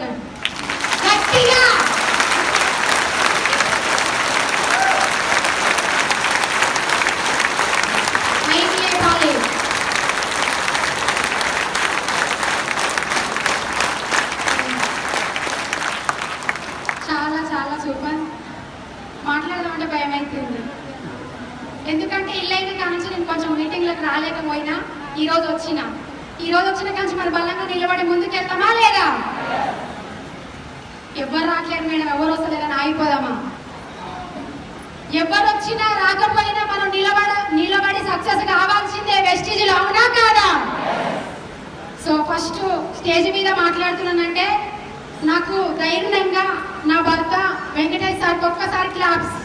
కొడతాడు గట్టిగా. చాలా చాలా సూపర్. మాట్లాడదామంటే భయం అవుతుంది, ఎందుకంటే ఇల్లైన కానుంచి నేను కొంచెం మీటింగ్లకు రాలేకపోయినా ఈరోజు వచ్చిన కాంచి మన బలంగా నిలబడి ముందుకు వెళ్తామా లేదా? ఎవరు రావట్లేదు మేడం, ఎవరు వస్తలేదని ఆగిపోదామా? ఎవరు వచ్చినా రాకపోయినా మనం నిలబడి సక్సెస్ కావాల్సిందే వెస్టీజ్లో, అవునా కాదా? సో ఫస్ట్ స్టేజ్ మీద మాట్లాడుతున్నానంటే నాకు ధైర్యంగా నా భర్త వెంకటేష్ సార్కి ఒక్కసారి క్లాప్స్.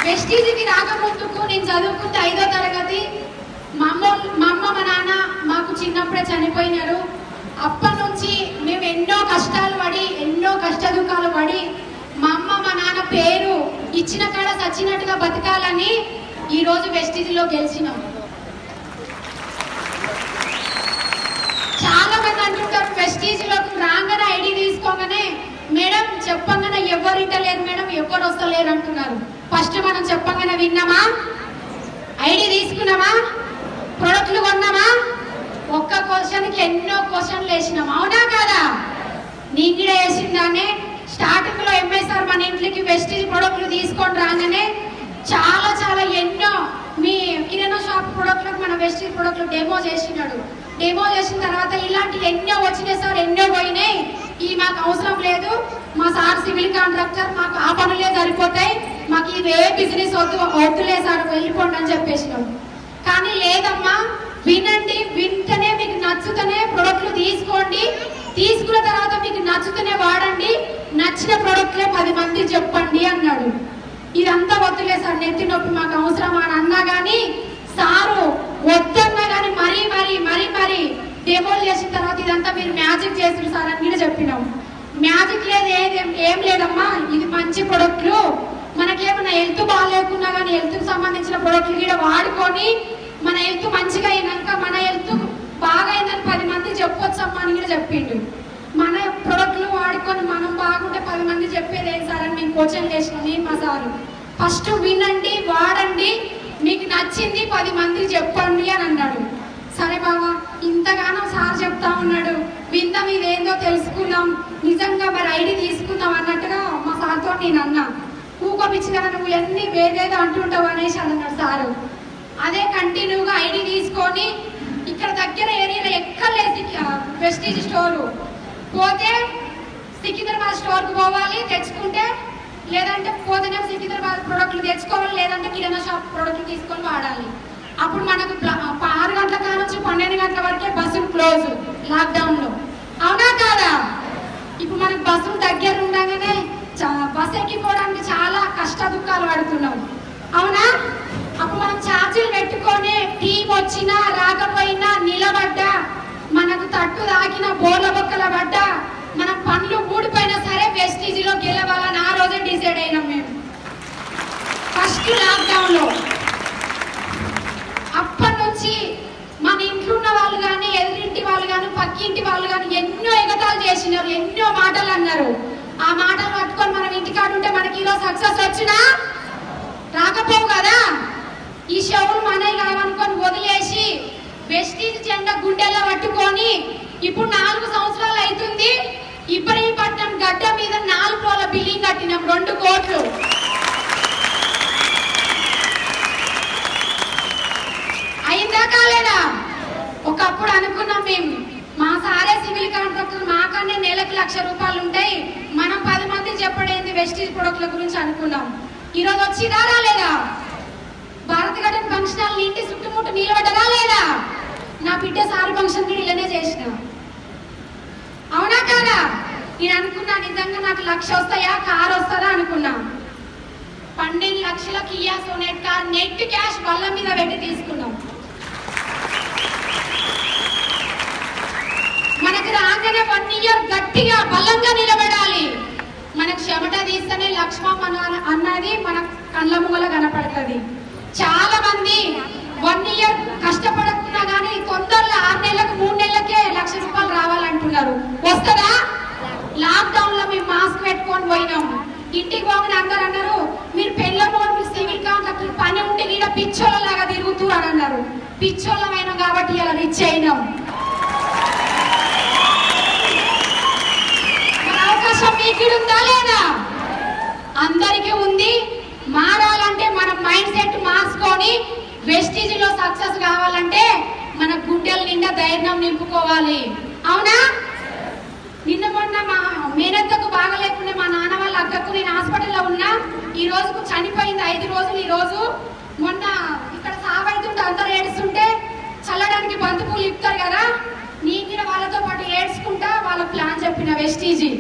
వెస్టీజ్కి రాకముందుకు నేను చదువుకుంటే 5వ తరగతి. మా అమ్మ మా నాన్న మాకు చిన్నప్పుడే చనిపోయినారు. అప్పటి నుంచి మేము ఎన్నో కష్టాలు పడి ఎన్నో కష్టదుఖాలు పడి మా అమ్మ మా నాన్న పేరు ఇచ్చిన కాడ చచ్చినట్టుగా బతకాలని ఈరోజు వెస్టీజ్లో గెలిచినాం. చాలా మంది అంటుంటారు వెస్టీజ్లోకి రాగానే ఐడి తీసుకోగానే మేడం చెప్పంగానే ఎవరు ఇంటలేరు మేడం, ఎవరు వస్తలేరు అంటున్నారు. ఫస్ట్ మనం చెప్పంగానే విన్నామా? ఐడి తీసుకున్నామా? ప్రొడక్ట్లు కొన్నామా? ఒక్క క్వశ్చన్కి ఎన్నో క్వశ్చన్లు వేసినాం, అవునా కాదా? నేను కూడా వేసిందానే. స్టార్టింగ్ లో ఎంఎస్ఆర్ మన ఇంట్లోకి వెస్టీజ్ ప్రొడక్ట్లు తీసుకొని రాగానే చాలా చాలా ఎన్నో మీ కిరాణా షాప్ ప్రొడక్ట్లకు మన వెస్టీజ్ ప్రొడక్ట్లు డెమో చేసినాడు. డెమో చేసిన తర్వాత ఇలాంటి ఎన్నో వచ్చినాయి సార్, ఎన్నో పోయినాయి, ఈ మాకు అవసరం లేదు, మా సార్ సివిల్ కాంట్రాక్టర్, మాకు ఆ పనులే సరిపోతాయి, మాకు ఇది ఏ బిజినెస్ వద్దులే సార్ వెళ్ళిపోండి అని చెప్పేసినాం. కానీ లేదమ్మా, వినండి, వింటనే మీకు నచ్చుతనే ప్రొడక్ట్లు తీసుకోండి, తీసుకున్న తర్వాత మీకు నచ్చుతనే వాడండి, నచ్చిన ప్రొడక్ట్లే 10 మంది చెప్పండి అన్నాడు. ఇదంతా వద్దులే సార్, నెత్తి నొప్పి, మాకు అవసరమా అని అన్నా కానీ సారు వద్దన్నా కానీ మరీ మరీ మరీ మరీ డెమోలు చేసిన తర్వాత ఇదంతా మీరు మ్యాజిక్ చేసిన సార్ అని కూడా చెప్పినాం. మ్యాజిక్ లేదు, ఏం లేదమ్మా, ఇది మంచి ప్రొడక్ట్లు, మనకేమన్నా హెల్త్ బాగాలేకున్నా కానీ హెల్త్కి సంబంధించిన ప్రొడక్ట్లు కూడా వాడుకొని మన హెల్త్ మంచిగా అయినాక మన హెల్త్ బాగా అయిందని 10 మంది చెప్పొచ్చమ్మా అని కూడా చెప్పిండు. మన ప్రొడక్ట్లు వాడుకొని మనం బాగుంటే 10 మంది చెప్పేది ఏం సార్ అని మేము క్వశ్చన్ చేసినాం నేను మా సారు. ఫస్ట్ వినండి, వాడండి, మీకు నచ్చింది 10 మంది చెప్పండి అని అన్నాడు. సరే బాబా, ఇంతగానో సార్ చెప్తా ఉన్నాడు, విందాం, ఇదేందో తెలుసుకుందాం, నిజంగా మరి ఐడి తీసుకుందాం అన్నట్టుగా మా సార్తో నేను అన్నా. కూకోపిచ్చి కదా నువ్వు ఎన్ని వేరేదో అంటుంటావు అనేసి అన్నాడు సారు. అదే కంటిన్యూగా ఐడి తీసుకొని ఇక్కడ దగ్గర ఏరియాలో ఎక్కర్లేదు వెస్టీజ్ స్టోరు, పోతే సికింద్రాబాద్ స్టోర్కి పోవాలి తెచ్చుకుంటే, లేదంటే పోతేనే సికింద్రాబాద్ ప్రొడక్ట్లు తెచ్చుకోవాలి, లేదంటే కిరాణా షాప్ ప్రొడక్ట్లు తీసుకొని వాడాలి. అప్పుడు మనకు 6 గంటల కానుంచి 12 గంటల వరకే బస్సులు క్లోజ్ లాక్డౌన్లో, అవునా కాదా? ఇప్పుడు మనకు బస్సులు దగ్గర ఉండగానే బస్సు ఎక్కిపోవడానికి చాలా కష్ట దుఃఖాలు పడుతున్నాం, అవునా? అప్పుడు మనం ఛార్జీలు పెట్టుకొని టీం వచ్చినా రాకపోయినా నిలబడ్డా, మనకు తట్టు తాకిన బోర్ల బొక్కల పడ్డా, మన పనులు ఊడిపోయినా సరే వెస్టీజ్లో గెలవాలని ఆ రోజే డిసైడ్ అయినాం మేము ఫస్ట్ లాక్డౌన్లో. అప్పటి నుంచి మన ఇంట్లో ఉన్న వాళ్ళు కానీ ఎదురింటి వాళ్ళు కానీ పక్కింటి వాళ్ళు కానీ ఎన్నో ఎగతాలు చేసినారు, ఎన్నో మాటలు అన్నారు. ఆ మాటలు పట్టుకొని మనం ఇంటికాడ ఉంటే మనకి ఈరోజు సక్సెస్ వచ్చినా రాకపోవు కదా. ఈ షోలు మనవి కావనుకొని వదిలేసి వెస్టీజ్ జెండా గుండెల్లో పట్టుకొని ఇప్పుడు 4 సంవత్సరాలు అవుతుంది. ఇబ్రహీంపట్నం గడ్డ మీద 4 రోజుల బిల్డింగ్ కట్టినాం, 2 కోట్లు. అయిందా కాలేదా? ఒకప్పుడు అనుకున్నాం మేము, మా సారే సివిల్ కాంట్రాక్టర్, మాకన్నా నెలకు 1,00,000 రూపాయలు ఉంటాయి, మనం 10 మంది చెప్పడేంది వెస్టీజ్ ప్రొడక్ట్ల గురించి అనుకున్నాం. ఈరోజు వచ్చిదా రాలేదా? భారత్ గార్డెన్ ఫంక్షన్ హాల్ ఇంటి చుట్టుముట్టు నిలబడ్డదా లేదా? నా బిడ్డ సారి ఫంక్షన్ కూడా ఇలానే చేసిన, అవునా కాదా? నేను అనుకున్నా నిజంగా నాకు 1,00,000 వస్తాయా, కారు వస్తుందా అనుకున్నా. 12 లక్షల Kia Sonet car net cash బల్ల మీద పెట్టి తీసుకున్నాం. మనకు రాగానే 1 ఇయర్ గట్టిగా బలంగా నిలబడాలి. మనకు చెమట తీస్తేనే లక్ష్మమ్మ అన్నది మన కళ్ళ ముంగల కనపడుతుంది. చాలా మంది 1 ఇయర్ కష్టపడకున్నా కానీ తొందరలో 6 నెలలకు 3 నెలలకే 1,00,000 రూపాయలు రావాలంటున్నారు. వస్తుందా? లాక్డౌన్ లో మేము మాస్క్ పెట్టుకొని పోయినాము. ఇంటికి పోగానే అందరు అన్నారు మీరు పెళ్ళమోడు సివిల్ కాంట్రాక్టర్ పని ఉంటే ఈడ పిచ్చోళ్ళలాగా తిరుగుతూ అని అన్నారు. పిచ్చోళ్ళమైనాం కాబట్టి ఇలా రిచ్ అయినాం. అవకాశం మీకు ఉందా లేదా? అందరికీ ఉంది. మారాలంటే మన మైండ్ సెట్ మార్చుకొని వెస్టీజ్ లో సక్సెస్ కావాలంటే మన గుండెల నిండా ధైర్యం నింపుకోవాలి. అవునా? నిన్న మొన్న మా మేనత్తకు బాగలేకుండా మా నాన్న వాళ్ళ అక్కకు నేను హాస్పిటల్లో ఉన్నా. ఈ రోజుకు చనిపోయింది 5 రోజులు. ఈ రోజు మొన్న ఇక్కడ సావైతుంటే అందరూ ఏడుస్తుంటే చల్లడానికి బంతిపూలు ఇస్తారు కదా, నేను కూడా వాళ్ళతో పాటు ఏడ్చుకుంటా వాళ్ళ ప్లాన్ చెప్పిన వెస్టీజీ.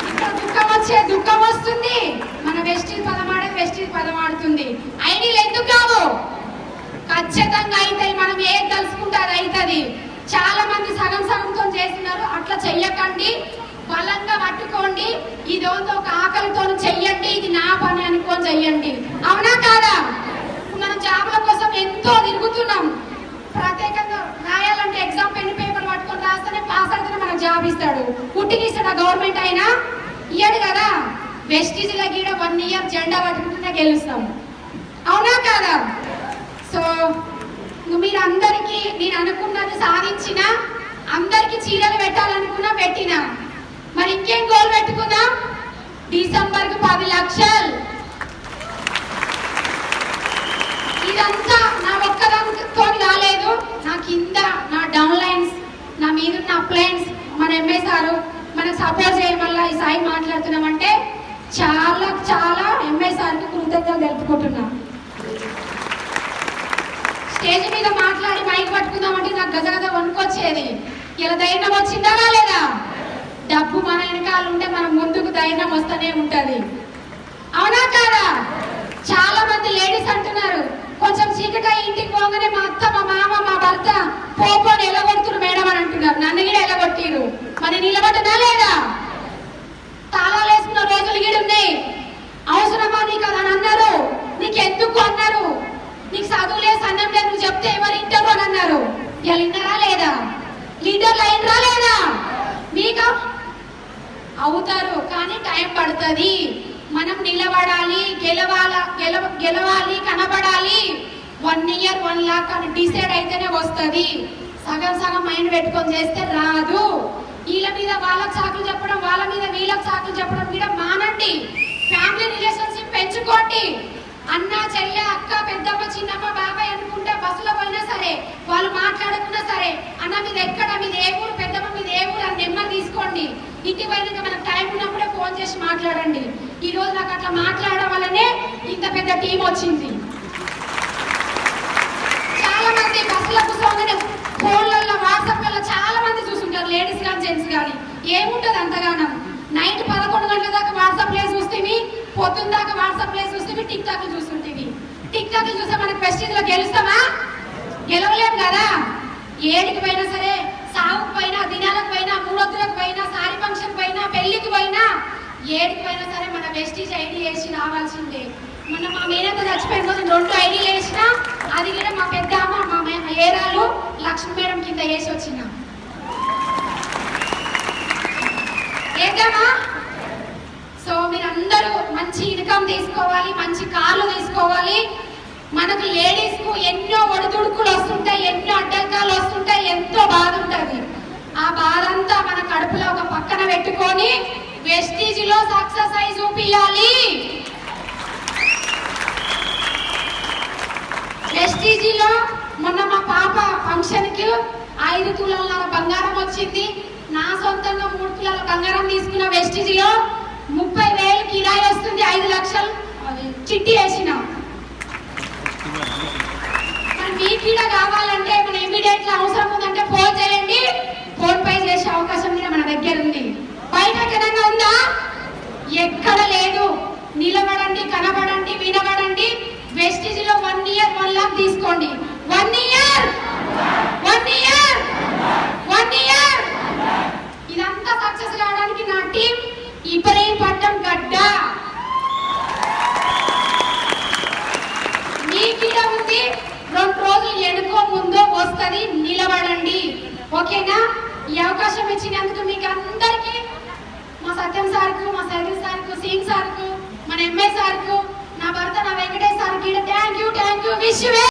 ఇక్కడ దుఃఖం వస్తుంది, మన వెస్టీజ్ పదమాడేది వెస్టీజ్ పదమాడుతుంది. ఐడీలు ఎందుకు కావు? ఖచ్చితంగా అవుతాయి. మనం ఏది తలుసుకుంటే అది అవుతుంది. చాలా మంది సగం సగంతో చేస్తున్నారు. అట్లా చెయ్యకండి, బలంగా పట్టుకోండి. ఇదేంతో ఒక ఆకలితో చెయ్యండి, ఇది నా పని అనుకొని చెయ్యండి. అవునా కాదా? మనం జాబ్ల కోసం ఎంతో తిరుగుతున్నాం. ప్రత్యేకంగా రాయాలంటే ఎగ్జామ్ పెన్ పేపర్ పట్టుకొని రాస్తేనే పాస్ అయితేనే మనకు జాబ్ ఇస్తాడు. పుట్టినిస్తాడు గవర్నమెంట్ అయినా ఇయ్యడు కదా. వెస్టీజ్ గీడ 1 ఇయర్ జెండా పట్టుకుంటూనే గెలుస్తాం. అవునా కాదా? సో మీరందరికీ నేను అనుకున్నది సాధించిన, అందరికి చీరలు పెట్టాలనుకున్నా పెట్టినా. మరి ఇంకేం గోల్ పెట్టుకుందాం? డిసెంబర్ కు 10 లక్షలు. ఇదంతా నా ఒక్కదానితో కాలేదు. నా కింద నా డౌన్ లైన్స్, నా మీద ఉన్న అప్లైన్స్, మన ఎంఏ సారు మనకు సపోర్ట్ చేయడం వల్ల ఈ సాయి మాట్లాడుతున్నామంటే చాలా చాలా ఎంఏ సార్కి కృతజ్ఞతలు తెలుపుకుంటున్నా. స్టేజ్ మీద మాట్లాడి మైక్ పట్టుకుందామంటే నాకు గజగజ వణుకొచ్చేది. ఇలా ధైర్యం వచ్చిందా లేదా? డబ్బు మన వెనకాల ఉంటే మనం ముందుకు ధైర్యం వస్తూనే ఉంటది. అవునా కాదా? చాలా మంది లేడీస్ అంటున్నారు కొంచెం చీకటి ఇంటికి పోగానే మా అత్త మా మామ మా భర్త పోపోని ఎలగొడుతున్నారు మేడం అని అంటున్నారు. నన్ను కూడా ఎలగొట్టిరు. మరి నిలబడ్డా లేదా? తాళాలు వేసుకున్న రోజులు కూడా ఉన్నాయి. అవసరమా నీకు అని అన్నారు. నీకు ఎందుకు అన్నారు? నీకు చదువు లేదు సన్నం లేదు నువ్వు చెప్తే ఎవరు ఇంటారు అని అన్నారు. ఇలా విన్నారా లేదా? లీడర్లు అయినరా లేదా? మీకు అవుతారు కానీ టైం పడుతుంది. మనం నిలబడాలి, గెలవాలి, కనబడాలి. 1 ఇయర్ 1 లాక్ అని డిసైడ్ అయితేనే వస్తుంది. సగం సగం మైండ్ పెట్టుకొని చేస్తే రాదు. వీళ్ళ మీద వాళ్ళకి సాకులు చెప్పడం, వాళ్ళ మీద వీళ్ళకి సాకులు చెప్పడం కూడా మానండి. ఫ్యామిలీ రిలేషన్షిప్ పెంచుకోండి. అన్న చెల్లె అక్క పెద్దమ్మ చిన్నమ్మ బాబాయ్ అనుకుంటే బస్సులో పోయినా సరే వాళ్ళు మాట్లాడకున్నా సరే అన్న మీద ఎక్కడ మీద ఏ ఊరు పెద్దమ్మ మీద ఏ ఊరు అని నెమ్మది తీసుకోండి. ఇంటికి పోయినాక మనకు టైం ఉన్నప్పుడే ఫోన్ చేసి మాట్లాడండి. ఈ రోజు నాకు అట్లా మాట్లాడడం వల్లనే ఇంత పెద్ద టీం వచ్చింది. చాలా మంది బస్సులో కూర్చోగానే ఫోన్లలో వాట్సాప్లలో చాలా మంది చూస్తుంటారు, లేడీస్ కానీ జెంట్స్ కానీ. ఏముంటది అంతగానం? నైట్ 11 గంటల దాకా వాట్సాప్ లో చూస్తేవి, పొద్దున్న దాకా వాట్సాప్ లో చూస్తేవి, టిక్ టాక్ చూస్తుంటేవి. టిక్ టాక్ చూస్తే మనకి వెస్టీజ్ లో గెలుస్తామా? గెలవలేము కదా. ఏడికి పోయినా సరే, సాగుకు పోయినా, దినాలకు పోయినా, మూడొద్దులకు పోయినా, సారీ ఫంక్షన్ పోయినా, పెళ్లికి పోయినా, ఏడికి పోయినా సరే మన వెస్టీజ్ ఐడి వేసి రావాల్సిందే. మొన్న మా మేనత్త చచ్చిపోయిన రోజు 2 ఐడీలు వేసినా, అది కూడా మా పెద్ద అమ్మ మా ఏరాలు లక్ష్మీ మేడం కింద వేసి వచ్చిన. ఏదమ్మా? సో మీరందరూ మంచి ఇన్కమ్ తీసుకోవాలి, మంచి కార్లు తీసుకోవాలి. మనకు లేడీస్ కు ఎన్నో ఒడిదుడుకులు వస్తుంటాయి, ఎన్నో అడ్డంకాలు వస్తుంటాయి, ఎంతో బాధ ఉంటుంది. ఆ బాధ అంతా మన కడుపులో ఒక పక్కన పెట్టుకొని వెస్టీజ్ లో సక్సెస్ అయి చూపియాలి. వెస్టీజ్ లో మొన్న మా పాప ఫంక్షన్ కి 5 తులాల బంగారం వచ్చింది. నా సొంతంగా 3 తులాల బంగారం తీసుకున్న వెస్టీజ్ లో 30,000 కిరాయి వస్తుంది. 5 లక్షలు చిట్టి వేసిన. మరి మీకు కూడా కావాలంటే మన ఇమీడియట్ గా అవసరం ఉందంటే ఫోన్ చేయండి. ఫోన్ పే చేసే అవకాశం కూడా మన దగ్గర ఉంది. బయట ఎక్కడైనా ఉందా? ఎక్కడ లేదు. నిలబడండి, కనబడండి, వినబడండి. వెస్టీజ్ లో 1 ఇయర్ 1 లాక్ తీసుకోండి. 1 ఇయర్ ఇదంతా సక్సెస్ కావడానికి నా టీం ఇబ్రహీంపట్నం గడ్డ మీ కిడ ఉంది. 2 రోజులు ఎనుకో ముందో వస్తుంది, నిలబడండి. ఓకేనా? ఈ అవకాశం ఇచ్చినందుకు మీకు అందరికీ, మా సత్యం సార్కు, మా సైకిల్ సార్కు, సింగ్ సార్కు, మన ఎంఏ సార్కు, నా భర్త నా వెంకటేష్ సార్కి థ్యాంక్ యూ. Wish you.